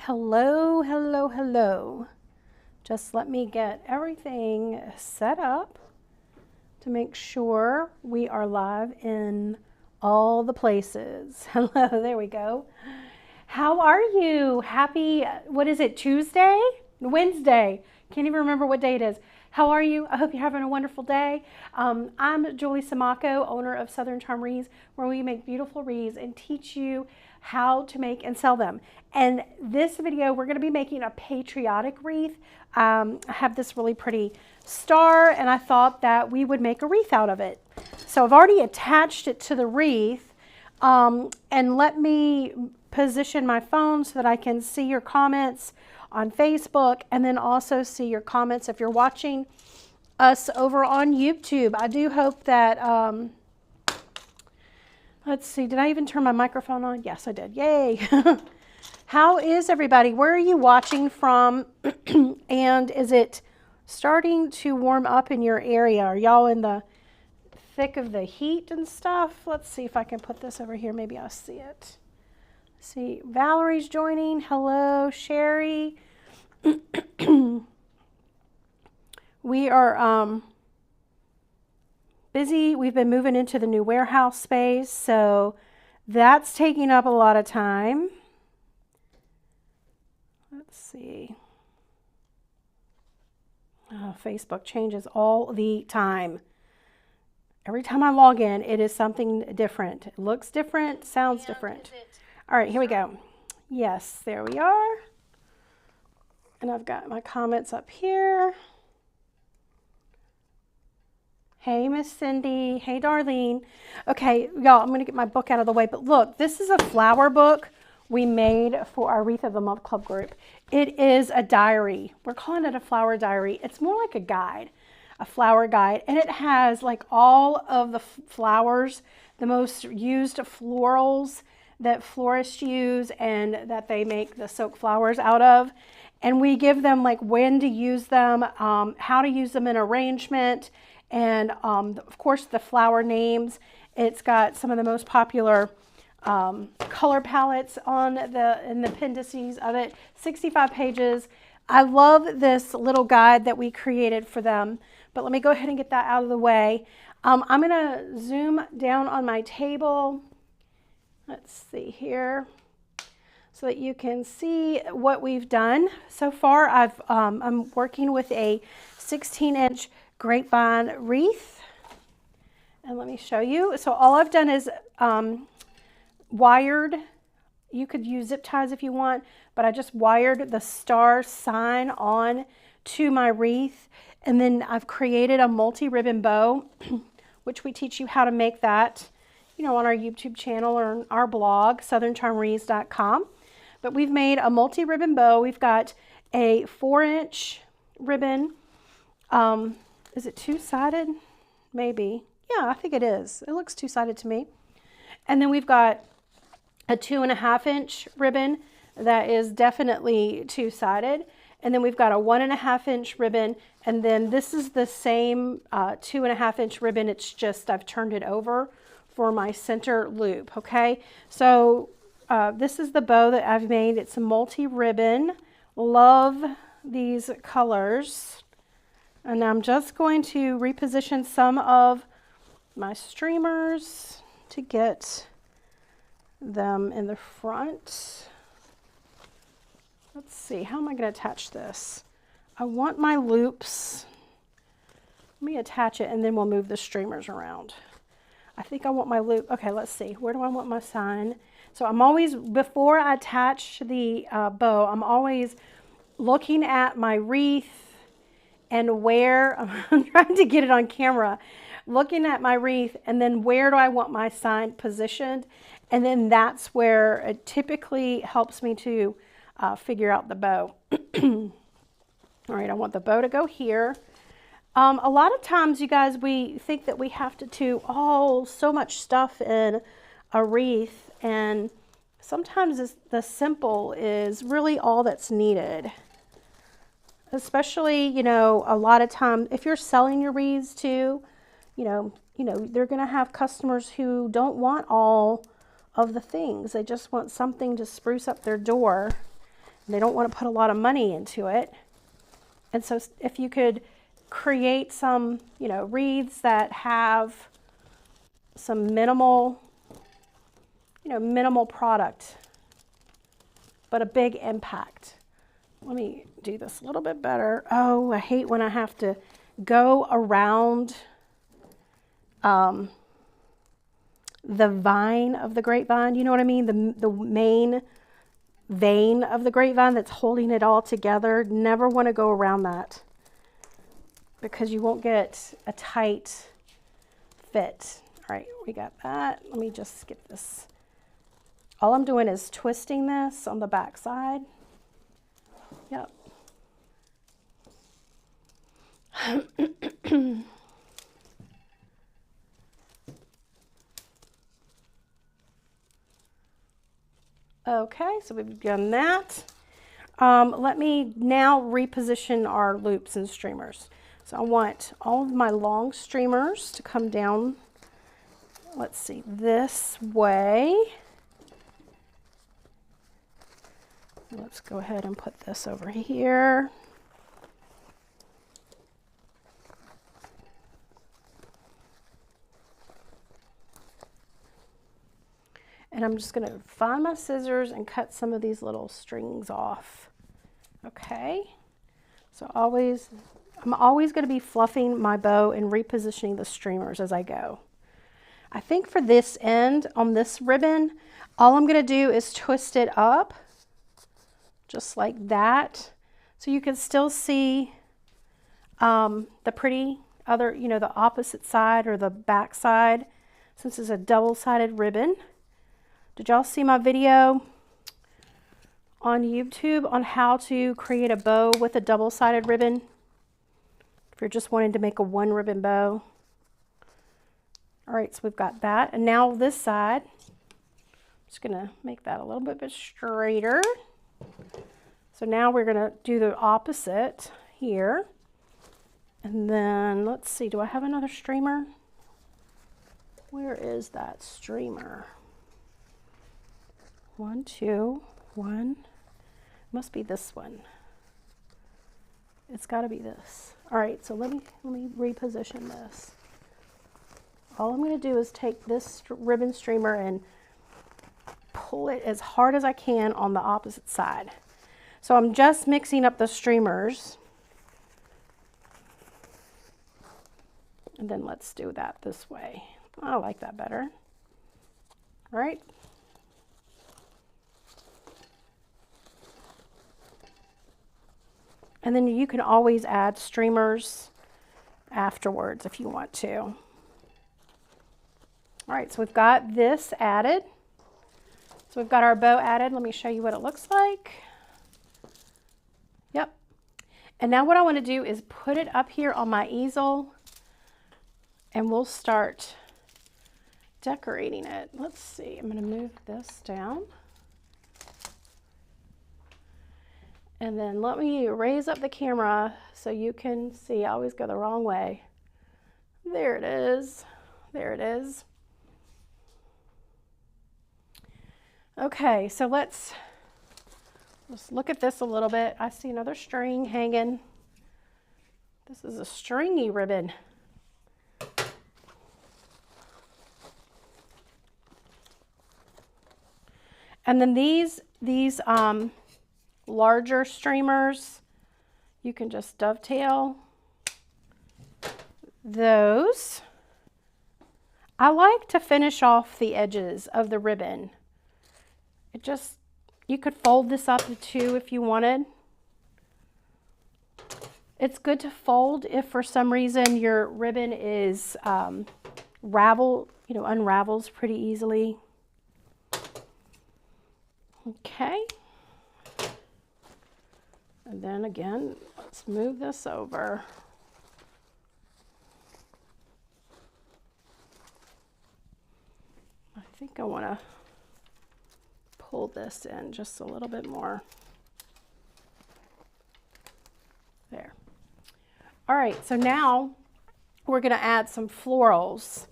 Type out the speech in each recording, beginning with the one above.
Hello, hello, hello. Just let me get everything set up to make sure we are live in all the places. Hello, there we go. How are you? Happy, what is it, Tuesday? Wednesday. Can't even remember what day it is. How are you? I hope you're having a wonderful day. I'm Julie Samaco, owner of Southern Charm Wreaths, where we make beautiful wreaths and teach you how to make and sell them. And this video, we're going to be making a patriotic wreath. I have this really pretty star, and I thought that we would make a wreath out of it. So I've already attached it to the wreath, and let me position my phone so that I can see your comments on Facebook, and then also see your comments if you're watching us over on YouTube. I do hope that, let's see, did I even turn my microphone on? Yes, I did. Yay. How is everybody? Where are you watching from? And is it starting to warm up in your area? Are y'all in the thick of the heat and stuff? Let's see if I can put this over here. Maybe I'll see it. See, Valerie's joining. Hello, Sherry. We are busy. We've been moving into the new warehouse space, so that's taking up a lot of time. Let's see. Oh, Facebook changes all the time. Every time I log in, it is something different. It looks different, sounds different. All right, here we go. Yes, there we are. And I've got my comments up here. Hey, Miss Cindy. Hey, Darlene. Okay, y'all, I'm going to get my book out of the way. But look, this is a flower book we made for our Wreath of the Month Club group. It is a diary. We're calling it a flower diary. It's more like a guide, a flower guide. And it has like all of the flowers, the most used florals that florists use and that they make the soak flowers out of. And we give them like when to use them, how to use them in arrangement, and of course the flower names. It's got some of the most popular color palettes on in the appendices of it. 65 pages. I love this little guide that we created for them. But let me go ahead and get that out of the way. I'm going to zoom down on my table. Let's see here, so that you can see what we've done so far. I'm working with a 16-inch Grapevine wreath, and let me show you. So all I've done is wired. You could use zip ties if you want, but I just wired the star sign on to my wreath, and then I've created a multi-ribbon bow, which we teach you how to make that, you know, on our YouTube channel or on our blog, southerncharmwreaths.com. But we've made a multi-ribbon bow. We've got a 4-inch ribbon. Is it two-sided? Maybe. Yeah, I think it is. It looks two-sided to me. And then we've got a 2.5-inch ribbon that is definitely two-sided. And then we've got a 1.5-inch ribbon. And then this is the same 2.5-inch ribbon. It's just I've turned it over for my center loop. Okay, so this is the bow that I've made. It's a multi-ribbon. Love these colors. And I'm just going to reposition some of my streamers to get them in the front. Let's see, how am I going to attach this? I want my loops. Let me attach it and then we'll move the streamers around. I think I want my loop. Okay, let's see. Where do I want my sign? So I'm always, before I attach the bow, I'm always looking at my wreath and where, I'm trying to get it on camera, looking at my wreath and then where do I want my sign positioned? And then that's where it typically helps me to figure out the bow. All right, I want the bow to go here. A lot of times, you guys, we think that we have to do so much stuff in a wreath, and sometimes the simple is really all that's needed. Especially, you know, a lot of times, if you're selling your wreaths too, you know, they're going to have customers who don't want all of the things. They just want something to spruce up their door. They don't want to put a lot of money into it. And so if you could create some, you know, wreaths that have some minimal, you know, minimal product, but a big impact. Let me do this a little bit better. Oh, I hate when I have to go around the vine of the grapevine. You know what I mean? The main vein of the grapevine that's holding it all together. Never want to go around that because you won't get a tight fit. All right, we got that. Let me just skip this. All I'm doing is twisting this on the back side. Yep. Okay, so we've done that. Let me now reposition our loops and streamers. So I want all of my long streamers to come down, let's see, this way. Let's go ahead and put this over here. And I'm just going to find my scissors and cut some of these little strings off. Okay. So I'm always going to be fluffing my bow and repositioning the streamers as I go. I think for this end on this ribbon, all I'm going to do is twist it up just like that. So you can still see the pretty other, you know, the opposite side or the back side, since it's a double-sided ribbon. Did y'all see my video on YouTube on how to create a bow with a double-sided ribbon? If you're just wanting to make a one ribbon bow. All right, so we've got that. And now this side, I'm just gonna make that a little bit straighter. So now we're gonna do the opposite here. And then let's see, do I have another streamer? Where is that streamer? 1, 2, 1. Must be this one. It's got to be this. All right, so let me reposition this. All I'm going to do is take this ribbon streamer and pull it as hard as I can on the opposite side. So I'm just mixing up the streamers. And then let's do that this way. I like that better. All right. And then you can always add streamers afterwards if you want to. All right, so we've got this added. So we've got our bow added. Let me show you what it looks like. Yep. And now what I want to do is put it up here on my easel and we'll start decorating it. Let's see, I'm going to move this down. And then let me raise up the camera so you can see. I always go the wrong way. There it is. There it is. Okay, so let's look at this a little bit. I see another string hanging. This is a stringy ribbon. And then these larger streamers, you can just dovetail those. I like to finish off the edges of the ribbon. You could fold this up to 2 if you wanted. It's good to fold if for some reason your ribbon is unravels pretty easily. Okay. And then again, let's move this over. I think I want to pull this in just a little bit more. There. All right, so now we're going to add some florals.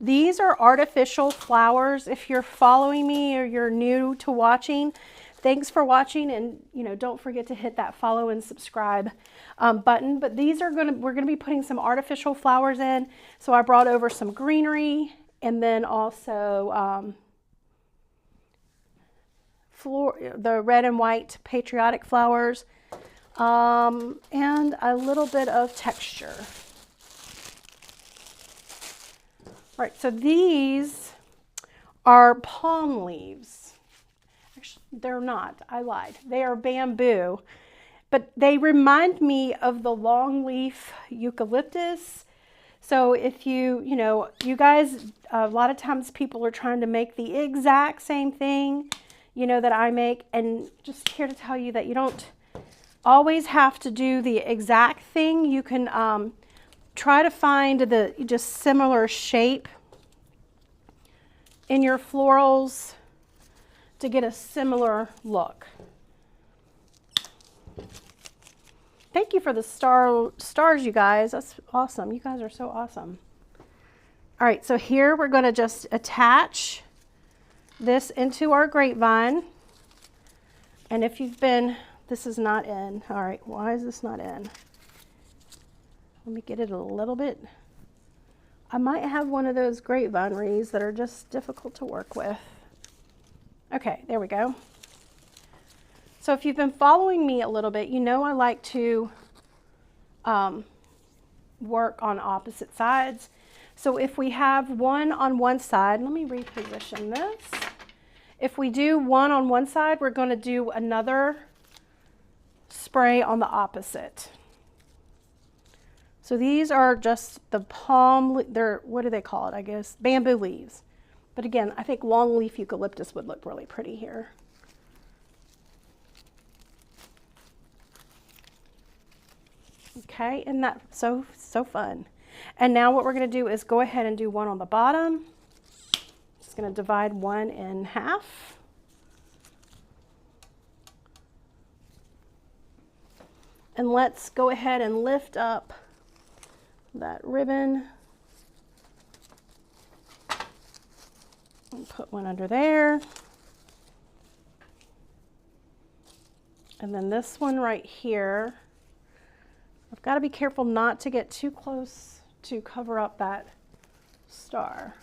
These are artificial flowers. If you're following me or you're new to watching, Thanks for watching, and don't forget to hit that follow and subscribe button. But we're gonna be putting some artificial flowers in. So I brought over some greenery, and then also the red and white patriotic flowers, and a little bit of texture. All right, so these are palm leaves. Actually, they're not. I lied. They are bamboo, but they remind me of the longleaf eucalyptus. So if you guys, a lot of times people are trying to make the exact same thing, that I make, and just here to tell you that you don't always have to do the exact thing. You can try to find the just similar shape in your florals to get a similar look. Thank you for the stars, you guys. That's awesome. You guys are so awesome. All right, so here we're going to just attach this into our grapevine. And if you've been, this is not in. All right, why is this not in? Let me get it a little bit. I might have one of those grapevine wreaths that are just difficult to work with. Okay, there we go. So if you've been following me a little bit, I like to work on opposite sides. So if we have one on one side, let me reposition this. If we do one on one side, we're going to do another spray on the opposite. So these are just the what do they call it? I guess bamboo leaves. But again, I think longleaf eucalyptus would look really pretty here. Okay, and that's so fun. And now what we're going to do is go ahead and do one on the bottom. Just going to divide one in half. And let's go ahead and lift up that ribbon. And put one under there. And then this one right here. I've got to be careful not to get too close to cover up that star.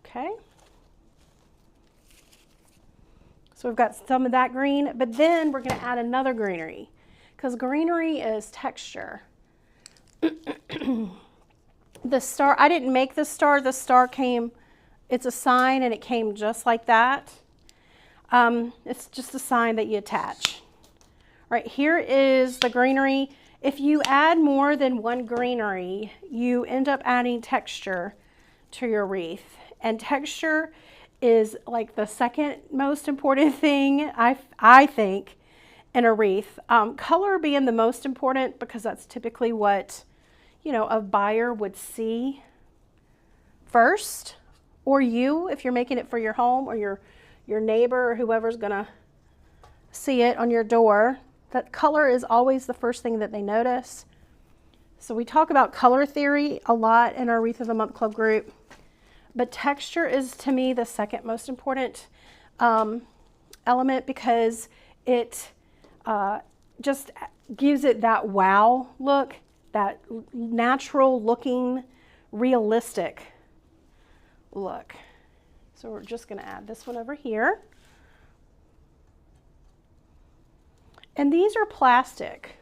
Okay. So we've got some of that green, but then we're going to add another greenery because greenery is texture. The star, I didn't make the star came, it's a sign and it came just like that. It's just a sign that you attach. Right, here is the greenery. If you add more than one greenery, you end up adding texture to your wreath. And texture is like the second most important thing, I think, in a wreath. Color being the most important because that's typically what, a buyer would see first. Or you, if you're making it for your home or your neighbor or whoever's gonna see it on your door. That color is always the first thing that they notice. So we talk about color theory a lot in our Wreath of the Month Club group, but texture is to me the second most important element because it just gives it that wow look, that natural looking, realistic look. So we're just going to add this one over here. And these are plastic.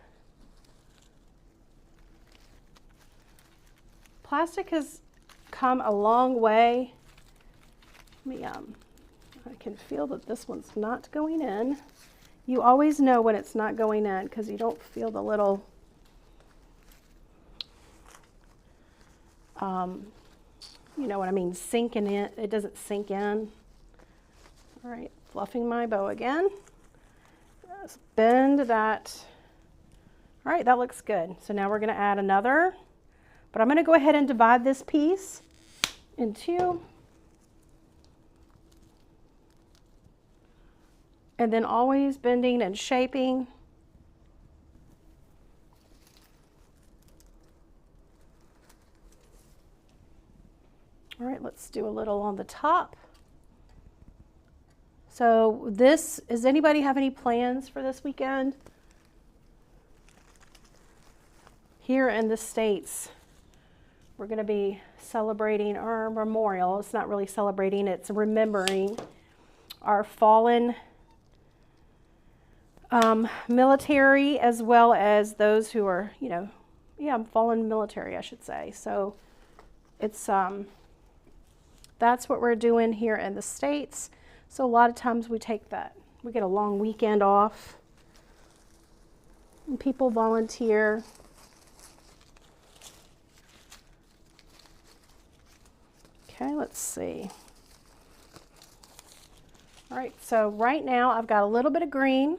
Plastic has come a long way. Let me, I can feel that this one's not going in. You always know when it's not going in because you don't feel the little you know what I mean, sinking in. It doesn't sink in. All right, fluffing my bow again. Just bend that. All right, that looks good. So now we're going to add another, but I'm going to go ahead and divide this piece in two. And then always bending and shaping. All right, let's do a little on the top. So this, does anybody have any plans for this weekend? Here in the States, we're going to be celebrating our memorial. It's not really celebrating, it's remembering our fallen military, as well as those who are, you know, fallen military, I should say. So it's that's what we're doing here in the States. So a lot of times we take that, we get a long weekend off, and people volunteer. Okay, let's see. All right, so right now I've got a little bit of green,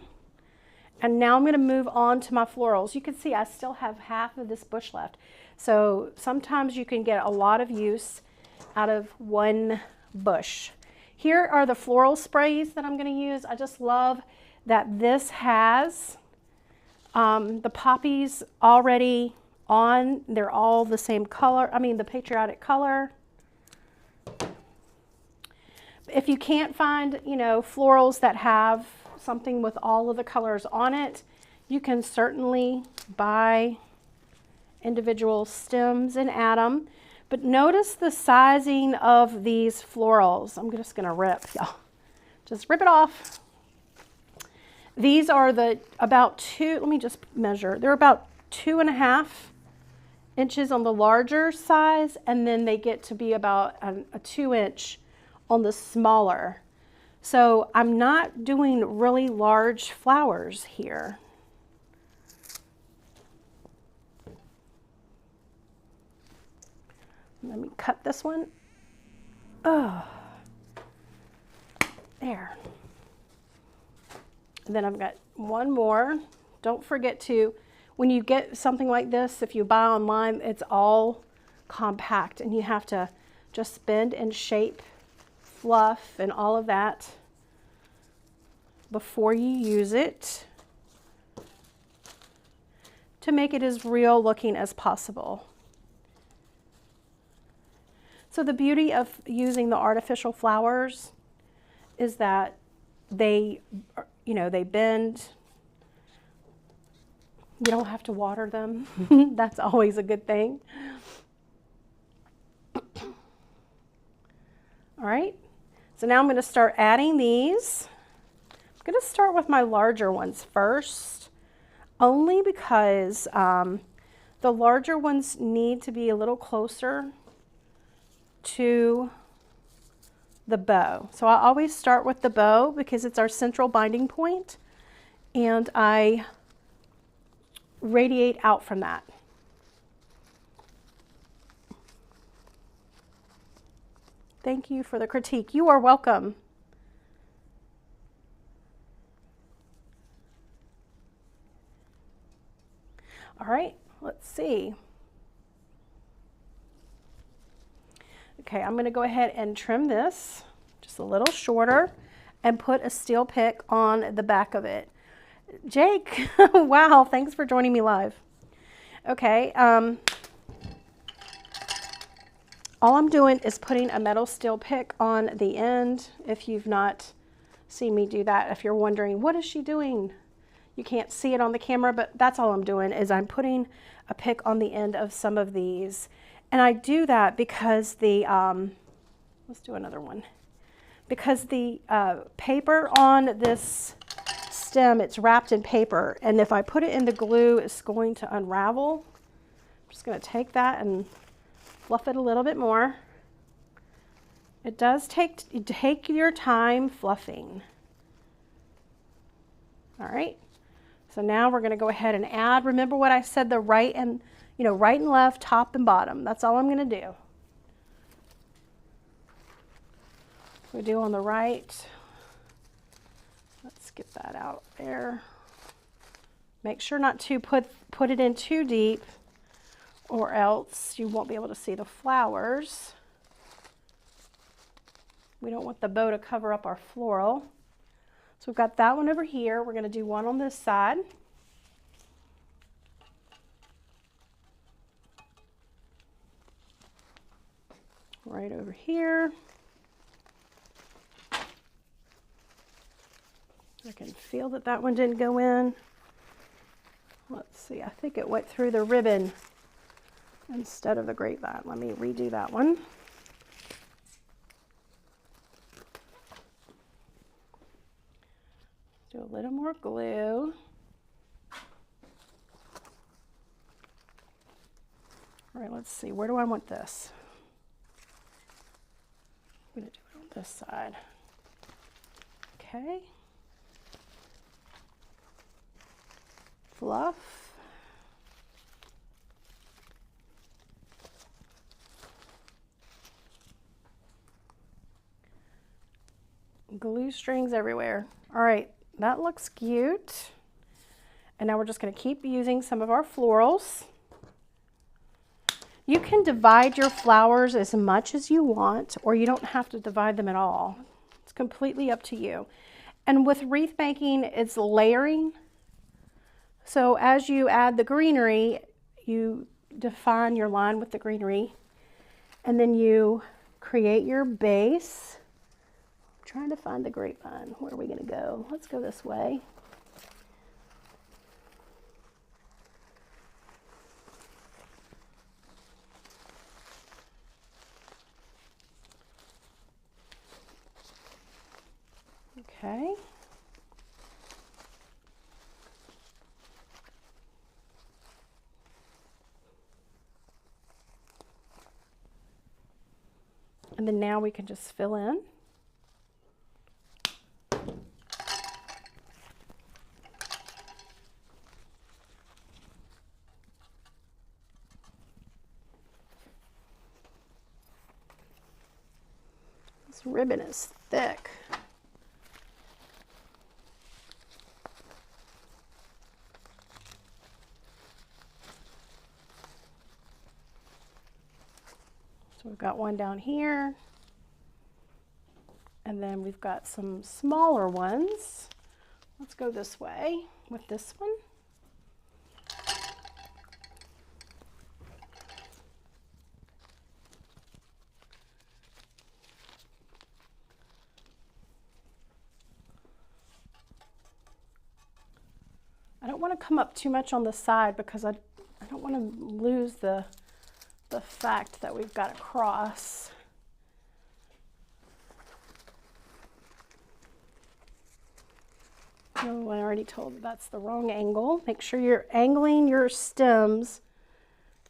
and now I'm going to move on to my florals. You can see I still have half of this bush left. So sometimes you can get a lot of use out of one bush. Here are the floral sprays that I'm going to use. I just love that this has the poppies already on. They're all the same color, I mean the Patriotic color. If you can't find, you know, florals that have something with all of the colors on it, you can certainly buy individual stems and add them. But notice the sizing of these florals. I'm just going to rip, y'all. Just rip it off. These are about two, let me just measure. They're about 2.5 inches on the larger size, and then they get to be about a 2-inch on the smaller. So I'm not doing really large flowers here. Let me cut this one. Oh, there. And then I've got one more. Don't forget to, when you get something like this, if you buy online, it's all compact, and you have to just bend and shape, fluff, and all of that before you use it to make it as real looking as possible. So the beauty of using the artificial flowers is that they, you know, they bend. You don't have to water them. That's always a good thing. All right, so now I'm going to start adding these. I'm going to start with my larger ones first, only because the larger ones need to be a little closer to the bow. So I always start with the bow because it's our central binding point, and I radiate out from that. Thank you for the critique. You are welcome. All right, let's see. Okay, I'm going to go ahead and trim this just a little shorter and put a steel pick on the back of it. Jake, wow, thanks for joining me live. Okay, all I'm doing is putting a metal steel pick on the end. If you've not seen me do that, if you're wondering, what is she doing? You can't see it on the camera, but that's all I'm doing, is I'm putting a pick on the end of some of these. And I do that because the, let's do another one. Because the paper on this stem, it's wrapped in paper. And if I put it in the glue, it's going to unravel. I'm just going to take that and fluff it a little bit more. It does take your time fluffing. All right. So now we're going to go ahead and add. Remember what I said, the right and right and left, top and bottom. That's all I'm going to do. We do on the right. Let's get that out there. Make sure not to put it in too deep, or else you won't be able to see the flowers. We don't want the bow to cover up our floral. So we've got that one over here. We're going to do one on this side. right over here. I can feel that that one didn't go in. Let's see, I think it went through the ribbon instead of the grapevine. Let me redo that one. Do a little more glue. All right, let's see, where do I want this? I'm gonna do it on this side. Okay. Fluff. Glue strings everywhere. All right, that looks cute. And now we're just going to keep using some of our florals. You can divide your flowers as much as you want, or you don't have to divide them at all. It's completely up to you. And with wreath making, it's layering. So as you add the greenery, you define your line with the greenery, and then you create your base. I'm trying to find the grapevine. Where are we going to go? Let's go this way. Okay. And then now we can just fill in. This ribbon is thick. So we've got one down here, and then we've got some smaller ones. Let's go this way with this one. I don't want to come up too much on the side because I don't want to lose the fact that we've got a cross. Oh, I already told you that's the wrong angle. Make sure you're angling your stems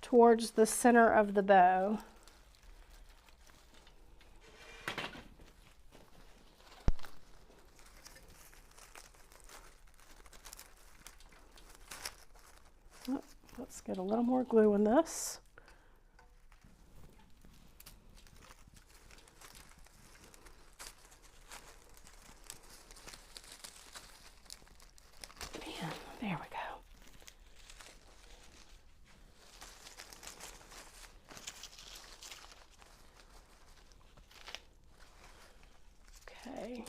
towards the center of the bow. Oh, let's get a little more glue in this. There we go. Okay.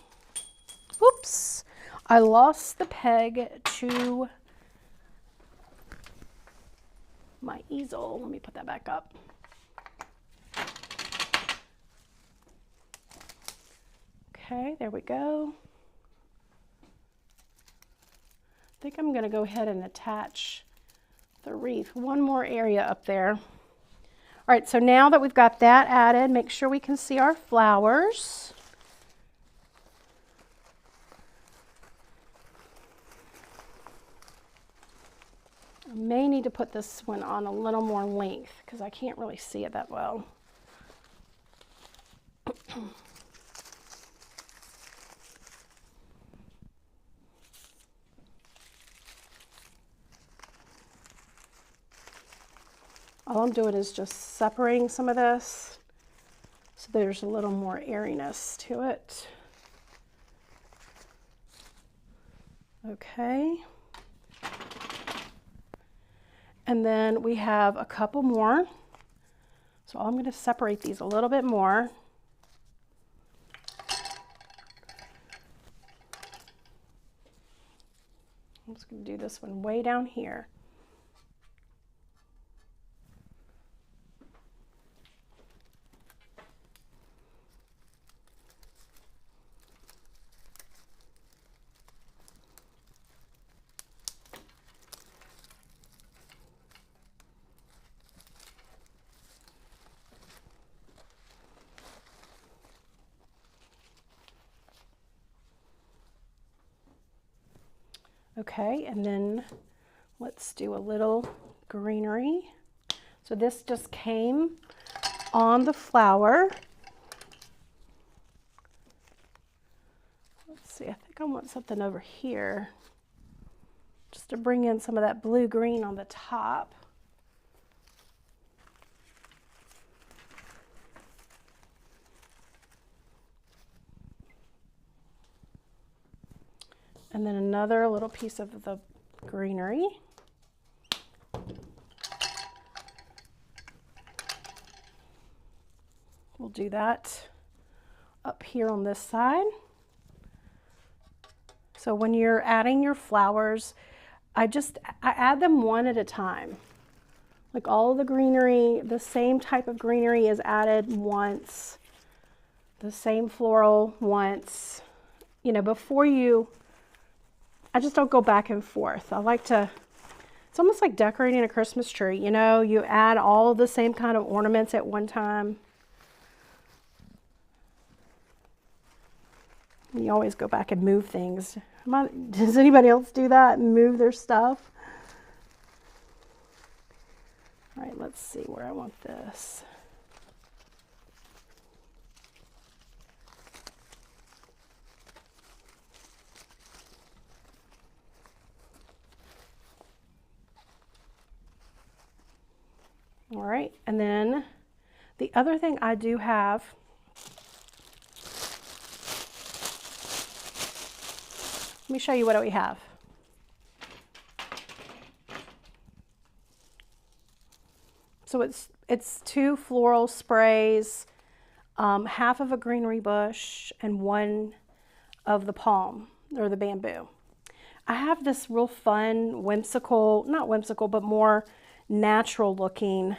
Whoops. I lost the peg to my easel. Let me put that back up. Okay, there we go. I think I'm going to go ahead and attach the wreath. One more area up there. All right, so now that we've got that added, make sure we can see our flowers. I may need to put this one on a little more length because I can't really see it that well. All I'm doing is just separating some of this so there's a little more airiness to it. Okay. And then we have a couple more. So I'm going to separate these a little bit more. I'm just going to do this one way down here. Okay, and then let's do a little greenery. So this just came on the flower. Let's see, I think I want something over here just to bring in some of that blue-green on the top. And then another little piece of the greenery. We'll do that up here on this side. So when you're adding your flowers, I add them one at a time. Like all of the greenery, the same type of greenery is added once, the same floral once, you know, before you, I just don't go back and forth. I like to, it's almost like decorating a Christmas tree, you know, you add all the same kind of ornaments at one time. You always go back and move things. Does anybody else do that and move their stuff? All right, let's see where I want this. All right, and then the other thing I do have, let me show you what we have. So it's 2 floral sprays, half of a greenery bush, and 1 of the palm or the bamboo. I have this real fun, whimsical, not whimsical, but more natural looking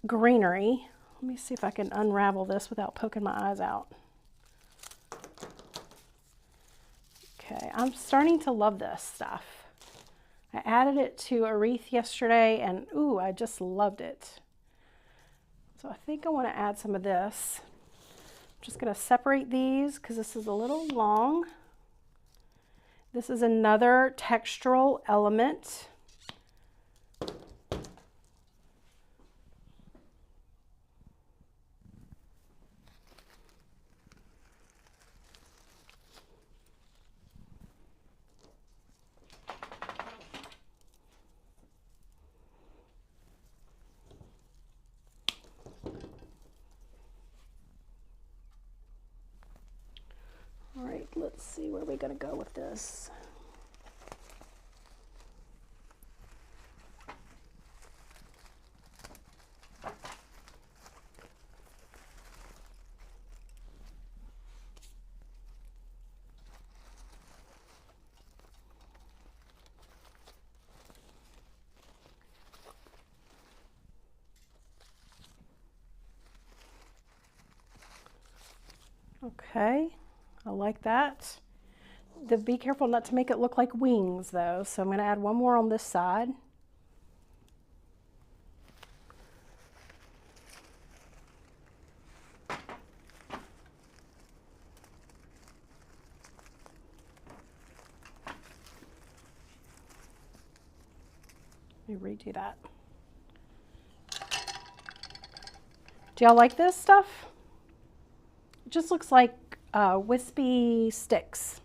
greenery. Let me see if I can unravel this without poking my eyes out. Okay, I'm starting to love this stuff. I added it to a wreath yesterday and ooh, I just loved it. So I think I want to add some of this. I'm just going to separate these because this is a little long. This is another textural element. All right, let's see where we're going to go with this. Okay, I like that. Be careful not to make it look like wings though. So I'm going to add 1 more on this side. Let me redo that. Do y'all like this stuff? It just looks like wispy sticks.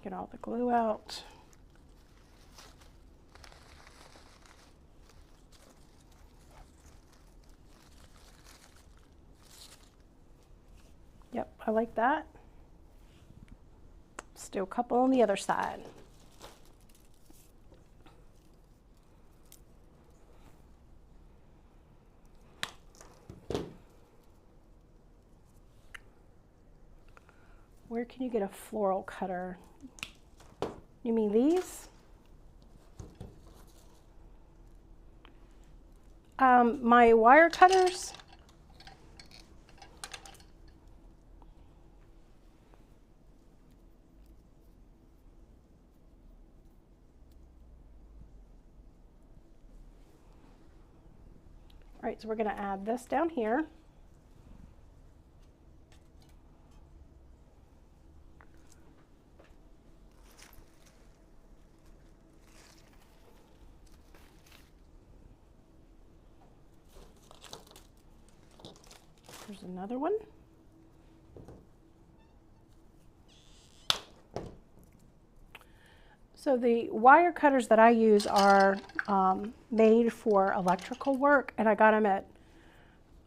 Get all the glue out. Yep, I like that. Let's do a couple on the other side. Where can you get a floral cutter? You mean these? My wire cutters. All right, so we're going to add this down here. There's another one. So the wire cutters that I use are made for electrical work, and I got them at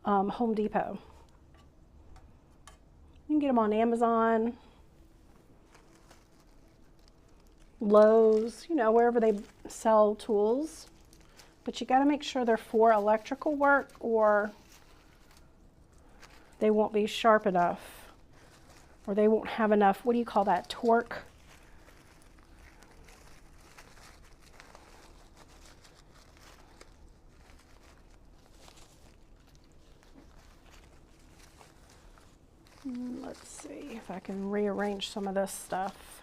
Home Depot. You can get them on Amazon, Lowe's, you know, wherever they sell tools. But you got to make sure they're for electrical work, or they won't be sharp enough, or they won't have enough, what do you call that, torque? Let's see if I can rearrange some of this stuff.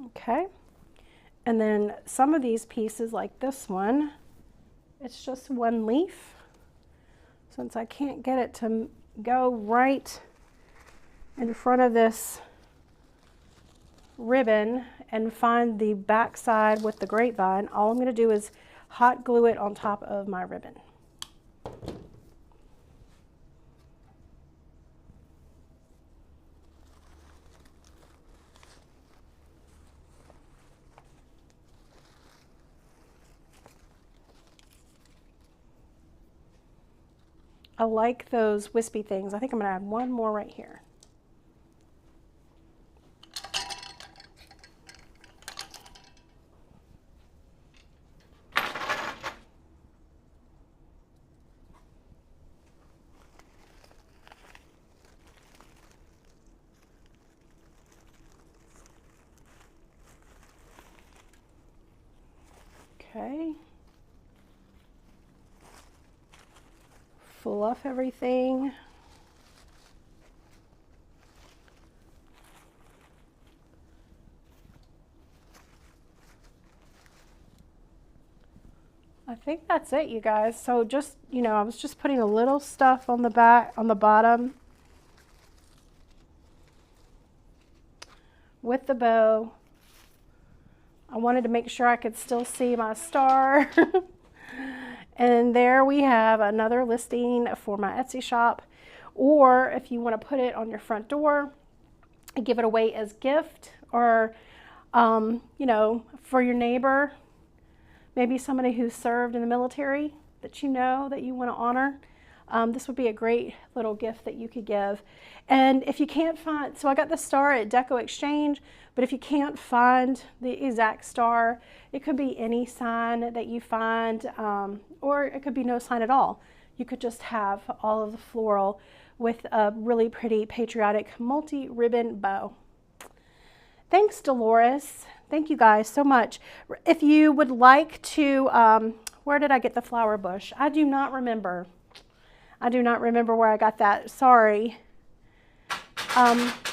Okay, and then some of these pieces, like this one, it's just one leaf. Since I can't get it to go right in front of this ribbon and find the back side with the grapevine, all I'm going to do is hot glue it on top of my ribbon. I like those wispy things. I think I'm going to add one more right here. Okay. Fluff everything. I think that's it, you guys. So just, you know, I was just putting a little stuff on the back, on the bottom with the bow. I wanted to make sure I could still see my star. And there we have another listing for my Etsy shop. Or if you want to put it on your front door and give it away as gift, or, you know, for your neighbor, maybe somebody who served in the military that you know that you want to honor. This would be a great little gift that you could give. And if you can't find, so I got the star at Deco Exchange, but if you can't find the exact star, it could be any sign that you find, or it could be no sign at all. You could just have all of the floral with a really pretty patriotic multi-ribbon bow. Thanks, Dolores. Thank you guys so much. If you would like to, where did I get the flower bush? I do not remember. I do not remember where I got that. Sorry.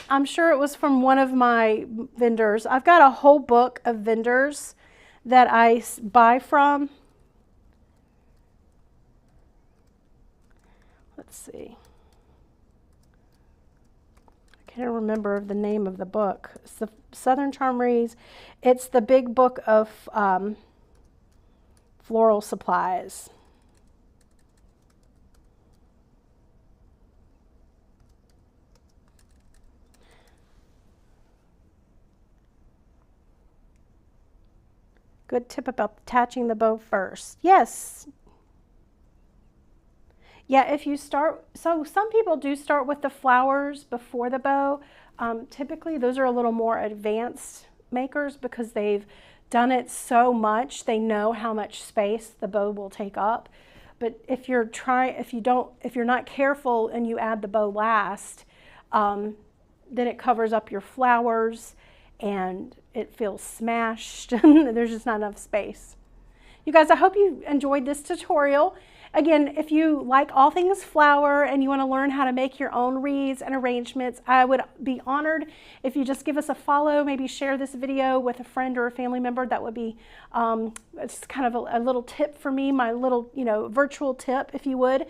I'm sure it was from one of my vendors. I've got a whole book of vendors that I buy from. Let's see. I can't remember the name of the book. It's the Southern Charm Wreaths. It's the big book of floral supplies. Good tip about attaching the bow first. Yes. Yeah, if you start, so some people do start with the flowers before the bow. Typically, those are a little more advanced makers because they've done it so much, they know how much space the bow will take up. But if you're not careful and you add the bow last, then it covers up your flowers and it feels smashed. There's just not enough space. You guys, I hope you enjoyed this tutorial. again, if you like all things flower and you want to learn how to make your own wreaths and arrangements, I would be honored if you just give us a follow, maybe share this video with a friend or a family member. That would be it's kind of a little tip for me, my little, virtual tip, if you would.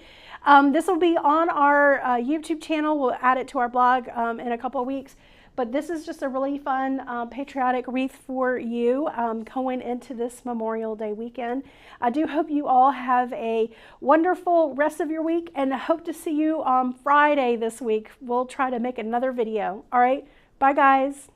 This will be on our YouTube channel. We'll add it to our blog in a couple of weeks. But this is just a really fun patriotic wreath for you going into this Memorial Day weekend. I do hope you all have a wonderful rest of your week, and I hope to see you on Friday this week. We'll try to make another video. All right, bye guys.